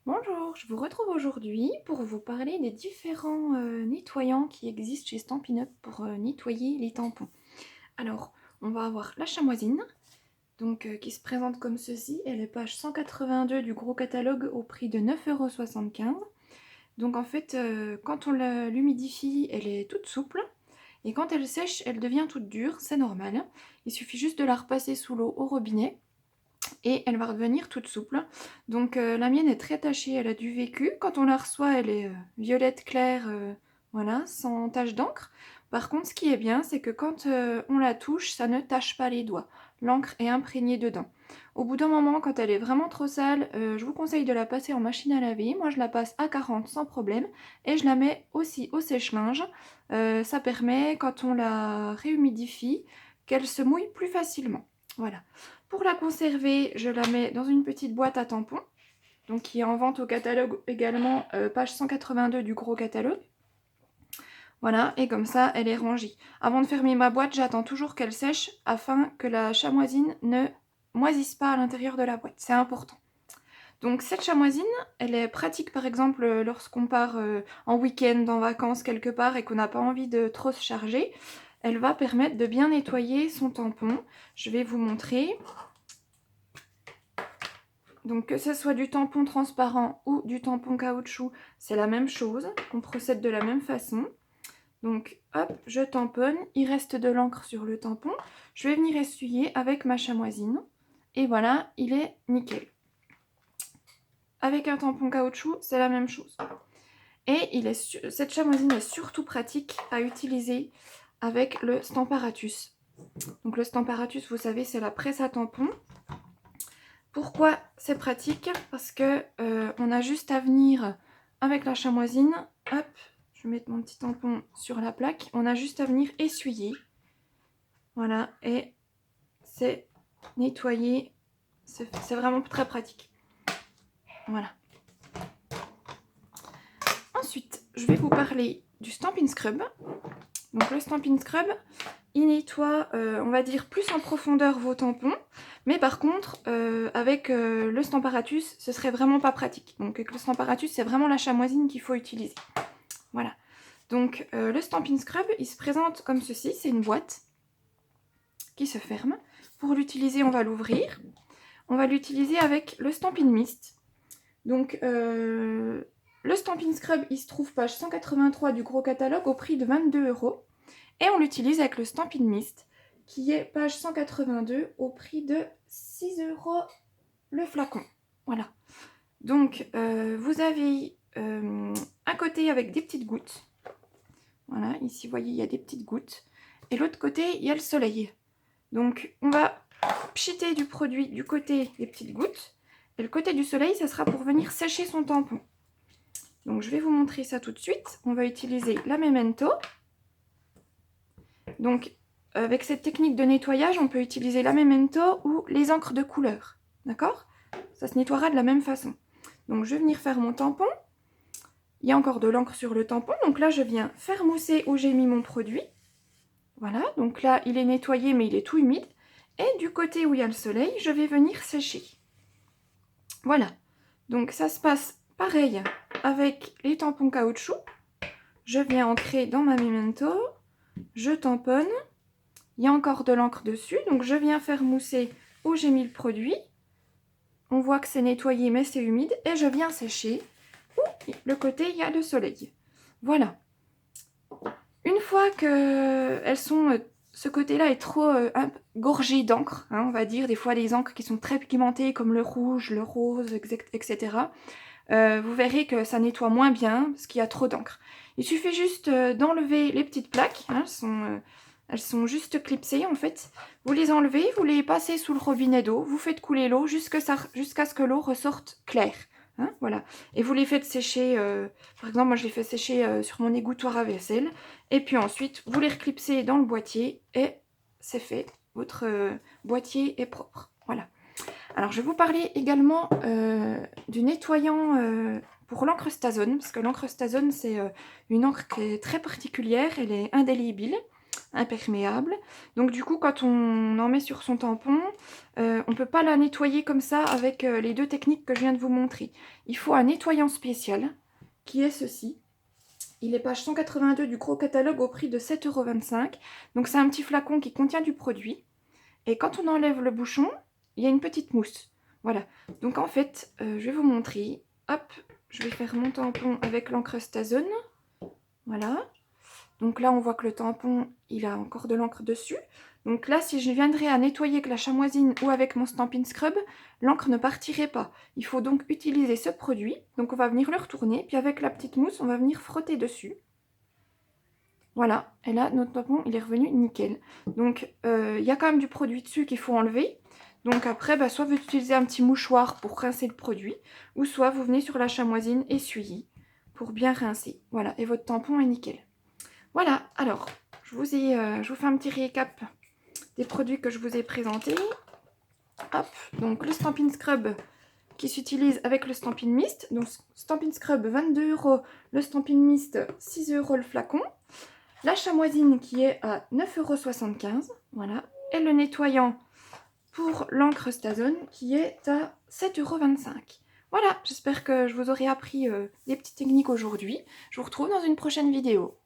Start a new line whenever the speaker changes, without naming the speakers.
Bonjour, je vous retrouve aujourd'hui pour vous parler des différents nettoyants qui existent chez Stampin' Up pour nettoyer les tampons. Alors, on va avoir la chamoisine, qui se présente comme ceci. Elle est page 182 du gros catalogue au prix de 9,75 €. Donc en fait, quand on l'humidifie, elle est toute souple. Et quand elle sèche, elle devient toute dure, c'est normal. Il suffit juste de la repasser sous l'eau au robinet. Et elle va redevenir toute souple. Donc la mienne est très tachée, elle a du vécu. Quand on la reçoit, elle est violette claire, voilà, sans tache d'encre. Par contre, ce qui est bien, c'est que quand on la touche, ça ne tache pas les doigts. L'encre est imprégnée dedans. Au bout d'un moment, quand elle est vraiment trop sale, je vous conseille de la passer en machine à laver. Moi, je la passe à 40 sans problème. Et je la mets aussi au sèche-linge. Ça permet, quand on la réhumidifie, qu'elle se mouille plus facilement. Voilà. Pour la conserver, je la mets dans une petite boîte à tampons, donc qui est en vente au catalogue également, page 182 du gros catalogue. Voilà, et comme ça, elle est rangée. Avant de fermer ma boîte, j'attends toujours qu'elle sèche afin que la chamoisine ne moisisse pas à l'intérieur de la boîte. C'est important. Donc cette chamoisine, elle est pratique par exemple lorsqu'on part en week-end, en vacances quelque part et qu'on n'a pas envie de trop se charger. Elle va permettre de bien nettoyer son tampon. Je vais vous montrer. Donc que ce soit du tampon transparent ou du tampon caoutchouc, c'est la même chose. On procède de la même façon. Donc hop, je tamponne, il reste de l'encre sur le tampon. Je vais venir essuyer avec ma chamoisine. Et voilà, il est nickel. Avec un tampon caoutchouc, c'est la même chose. Et cette chamoisine est surtout pratique à utiliser avec le Stamparatus. Donc le Stamparatus, vous savez, c'est la presse à tampon. Pourquoi c'est pratique? Parce que on a juste à venir avec la chamoisine, hop, je vais mettre mon petit tampon sur la plaque, on a juste à venir essuyer, voilà, et c'est nettoyé, c'est vraiment très pratique, voilà. Ensuite, je vais vous parler du Stampin' Scrub. Donc le Stampin' Scrub, il nettoie, on va dire, plus en profondeur vos tampons. Mais par contre, avec le Stamparatus, ce serait vraiment pas pratique. Donc avec le Stamparatus, c'est vraiment la chamoisine qu'il faut utiliser. Voilà. Donc le Stampin' Scrub, il se présente comme ceci. C'est une boîte qui se ferme. Pour l'utiliser, on va l'ouvrir. On va l'utiliser avec le Stampin' Mist. Donc le Stampin' Scrub, il se trouve page 183 du gros catalogue au prix de 22 €. Et on l'utilise avec le Stampin' Mist, qui est page 182 au prix de 6 € le flacon. Voilà. Donc vous avez un côté avec des petites gouttes. Voilà, ici vous voyez, il y a des petites gouttes. Et l'autre côté, il y a le soleil. Donc on va pchiter du produit du côté des petites gouttes. Et le côté du soleil, ça sera pour venir sécher son tampon. Donc je vais vous montrer ça tout de suite. On va utiliser la Memento. Donc avec cette technique de nettoyage, on peut utiliser la Memento ou les encres de couleur. D'accord? Ça se nettoiera de la même façon. Donc je vais venir faire mon tampon. Il y a encore de l'encre sur le tampon. Donc là, je viens faire mousser où j'ai mis mon produit. Voilà, donc là, il est nettoyé, mais il est tout humide. Et du côté où il y a le soleil, je vais venir sécher. Voilà. Donc ça se passe pareil avec les tampons caoutchouc. Je viens ancrer dans ma Memento. Je tamponne. Il y a encore de l'encre dessus, donc je viens faire mousser où j'ai mis le produit. On voit que c'est nettoyé, mais c'est humide. Et je viens sécher où le côté, il y a le soleil. Voilà. Une fois que elles sont... ce côté-là est trop gorgé d'encre, hein, on va dire. Des fois, les encres qui sont très pigmentées, comme le rouge, le rose, etc. Vous verrez que ça nettoie moins bien, parce qu'il y a trop d'encre. Il suffit juste d'enlever les petites plaques. Hein, elles sont juste clipsées en fait. Vous les enlevez, vous les passez sous le robinet d'eau, vous faites couler l'eau jusqu'à ce que l'eau ressorte claire. Hein, voilà. Et vous les faites sécher, par exemple moi je les fais sécher sur mon égouttoir à vaisselle. Et puis ensuite vous les reclipsez dans le boîtier et c'est fait. Votre boîtier est propre. Voilà. Alors je vais vous parler également du nettoyant pour l'encrustazone, parce que l'encrustazone c'est une encre qui est très particulière, elle est indélébile. imperméable. Donc du coup, quand on en met sur son tampon, on ne peut pas la nettoyer comme ça avec les deux techniques que je viens de vous montrer. Il faut un nettoyant spécial, qui est ceci. Il est page 182 du gros catalogue au prix de 7,25 €. Donc c'est un petit flacon qui contient du produit. Et quand on enlève le bouchon, il y a une petite mousse. Voilà. Donc en fait, je vais vous montrer. Hop, je vais faire mon tampon avec l'encrustazone. Voilà. Donc là, on voit que le tampon, il a encore de l'encre dessus. Donc là, si je viendrais à nettoyer avec la chamoisine ou avec mon Stampin' Scrub, l'encre ne partirait pas. Il faut donc utiliser ce produit. Donc on va venir le retourner, puis avec la petite mousse, on va venir frotter dessus. Voilà, et là, notre tampon, il est revenu nickel. Donc, il y a quand même du produit dessus qu'il faut enlever. Donc après, soit vous utilisez un petit mouchoir pour rincer le produit, ou soit vous venez sur la chamoisine, essuyer, pour bien rincer. Voilà, et votre tampon est nickel. Voilà, alors, je vous fais un petit récap des produits que je vous ai présentés. Hop, donc le Stampin' Scrub qui s'utilise avec le Stampin' Mist. Donc Stampin' Scrub 22 €, le Stampin' Mist 6 € le flacon. La chamoisine qui est à 9,75 €, voilà. Et le nettoyant pour l'encrustazone qui est à 7,25 €. Voilà, j'espère que je vous aurai appris des petites techniques aujourd'hui. Je vous retrouve dans une prochaine vidéo.